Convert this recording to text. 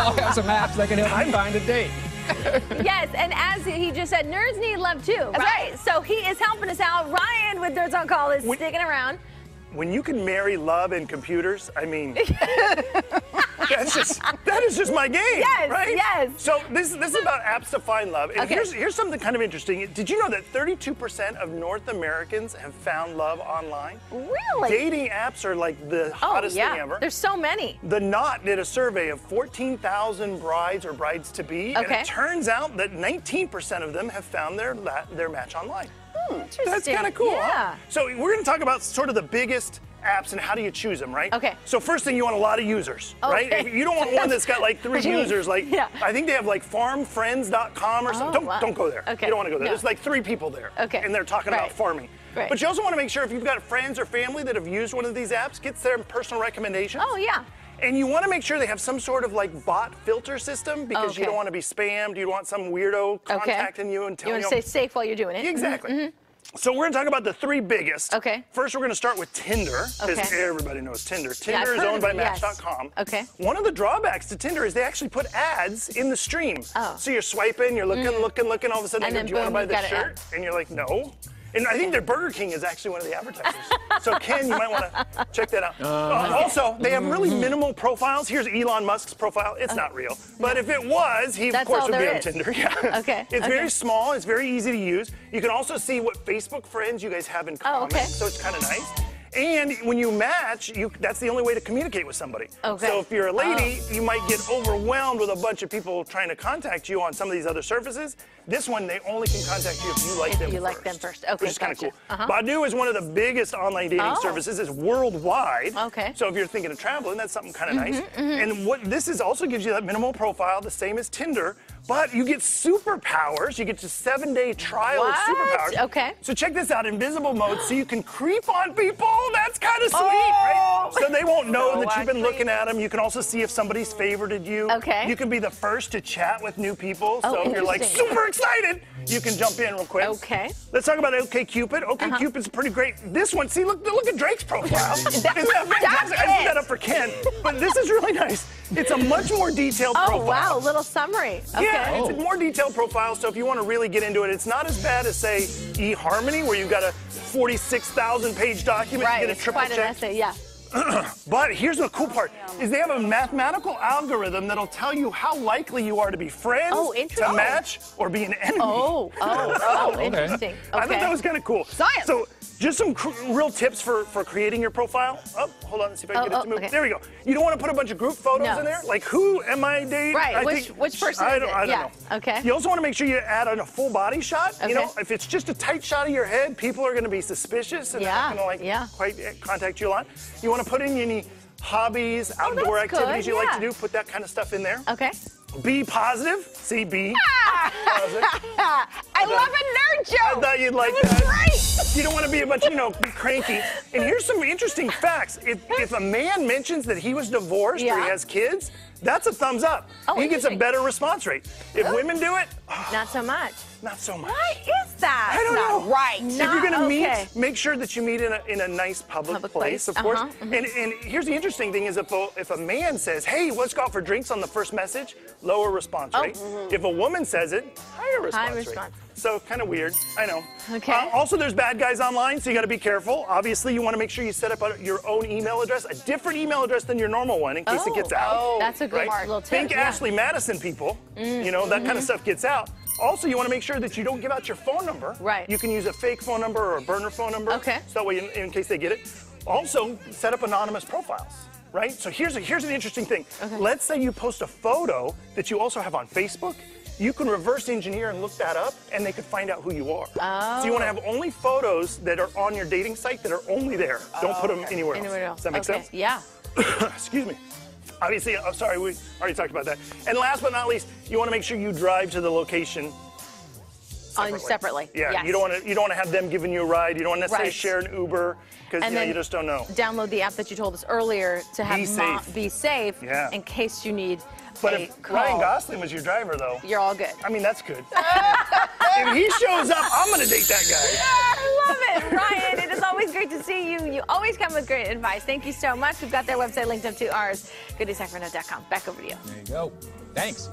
I'll have some apps that can help you find a date. Yes, and as he just said, nerds need love too, right? So he is helping us out. Ryan with Nerds on Call is sticking around. When you can marry love and computers, I mean, that is just my game, yes, right? Yes. So this is about apps to find love. And here's something kind of interesting. Did you know that 32% of North Americans have found love online? Really? Dating apps are like the hottest thing ever. There's so many. The Knot did a survey of 14,000 brides or brides-to-be, and it turns out that 19% of them have found their match online. Interesting. That's kind of cool, yeah. huh? So we're going to talk about sort of the biggest apps and how do you choose them, right? Okay. So first thing, you want a lot of users, right? If you don't want one that's got like 3 users. Like I think they have like farmfriends.com or something. Don't go there. Okay. You don't want to go there. There's like 3 people there. Okay. And they're talking about farming. Right. But you also want to make sure if you've got friends or family that have used one of these apps, get their personal recommendations. Oh, yeah. And you want to make sure they have some sort of like bot filter system because you don't want to be spammed. You don't want some weirdo contacting you and telling you. You want to stay safe while you're doing it. Exactly. So we're going to talk about the 3 biggest. Okay. First, we're going to start with Tinder, because everybody knows Tinder. Tinder is owned by Match.com. Okay. One of the drawbacks to Tinder is they actually put ads in the stream. Oh. So you're swiping, you're looking, all of a sudden they go, do you want to buy this shirt? And you're like, no. And I think their Burger King is actually one of the advertisers. So Ken, you might want to check that out. Also, they have really minimal profiles. Here's Elon Musk's profile. It's not real. But if it was, he of course would be on Tinder. Yeah. Okay. It's very small. It's very easy to use. You can also see what Facebook friends you guys have in common. So it's kind of nice. And when you match, that's the only way to communicate with somebody. Okay. So if you're a lady, you might get overwhelmed with a bunch of people trying to contact you on some of these other surfaces. This one, they only can contact you if you like them first. You like them first. Okay, which is kind of cool. Badoo is one of the biggest online dating services. It's worldwide. Okay. So if you're thinking of traveling, that's something kind of nice. And what this is also gives you that minimal profile, the same as Tinder, but you get superpowers. You get to 7-day trial of superpowers. Okay. So check this out, invisible mode, so you can creep on people. That's kind of sweet, right? So they won't know that you've been looking at them. You can also see if somebody's favorited you. Okay. You can be the first to chat with new people. So if you're like super excited, you can jump in real quick. Okay. Let's talk about OkCupid. OkCupid's pretty great. This one, see, look at Drake's profile. Isn't that fantastic? I put that up for Ken, but this is really nice. It's a much more detailed profile. Oh, wow, little summary. Okay. Yeah, it's a more detailed profile, so if you want to really get into it, it's not as bad as, say, eHarmony, where you've got a 46,000-page document. Right, You get a it's triple quite an check. essay, yeah. But here's the cool part, is they have a mathematical algorithm that'll tell you how likely you are to be friends, to match, or be an enemy. Interesting. Okay. I thought that was kind of cool. Science. So just some real tips for creating your profile. Oh, hold on, let's see if I can get it to move. Okay. There we go. You don't want to put a bunch of group photos in there. Like, who am I dating? Right, which person is it? I don't know. Okay. You also want to make sure you add on a full body shot. Okay. You know, if it's just a tight shot of your head, people are going to be suspicious and they're not going to quite contact you a lot. You want to put in any hobbies, outdoor activities you like to do. Put that kind of stuff in there. Okay. Be positive. See, be positive. I love a nerd joke. I thought you'd like that. Great. You don't want to be a bunch of, cranky. And here's some interesting facts. If a man mentions that he was divorced or he has kids, that's a thumbs up. He gets a better response rate. If women do it, not so much. Not so much. What is that? I don't know. Right. If you're going to meet, make sure that you meet in a nice public place, of course. And here's the interesting thing is if a man says, hey, let's go out for drinks on the first message, lower response rate. If a woman says it, higher response rate. So kind of weird, I know. Okay. Also, there's bad guys online, so you got to be careful. Obviously, you want to make sure you set up your own email address, a different email address than your normal one in case it gets out. That's a good little tip. Think Ashley Madison, people. You know, that kind of stuff gets out. Also, you want to make sure that you don't give out your phone number. Right. You can use a fake phone number or a burner phone number. Okay. So that way, in case they get it. Also, set up anonymous profiles. Right? So here's an interesting thing. Okay. Let's say you post a photo that you also have on Facebook. You can reverse engineer and look that up, and they could find out who you are. Oh. So you want to have only photos that are on your dating site that are only there. Don't put them anywhere else. Does that make sense? Yeah. Excuse me. Obviously, I'm sorry, we already talked about that. And last but not least, you want to make sure you drive to the location separately. Yeah, yes. you don't want to have them giving you a ride. You don't want to necessarily share an Uber because you just don't know. Download the app that you told us earlier to have be safe in case you need. But if Ryan Gosling was your driver, though, you're all good. I mean, that's good. If he shows up, I'm going to date that guy. I love it, Ryan. It is always always great to see you. You always come with great advice. Thank you so much. We've got their website linked up to ours, GoodDaySacramento.com. Back over to you. There you go. Thanks.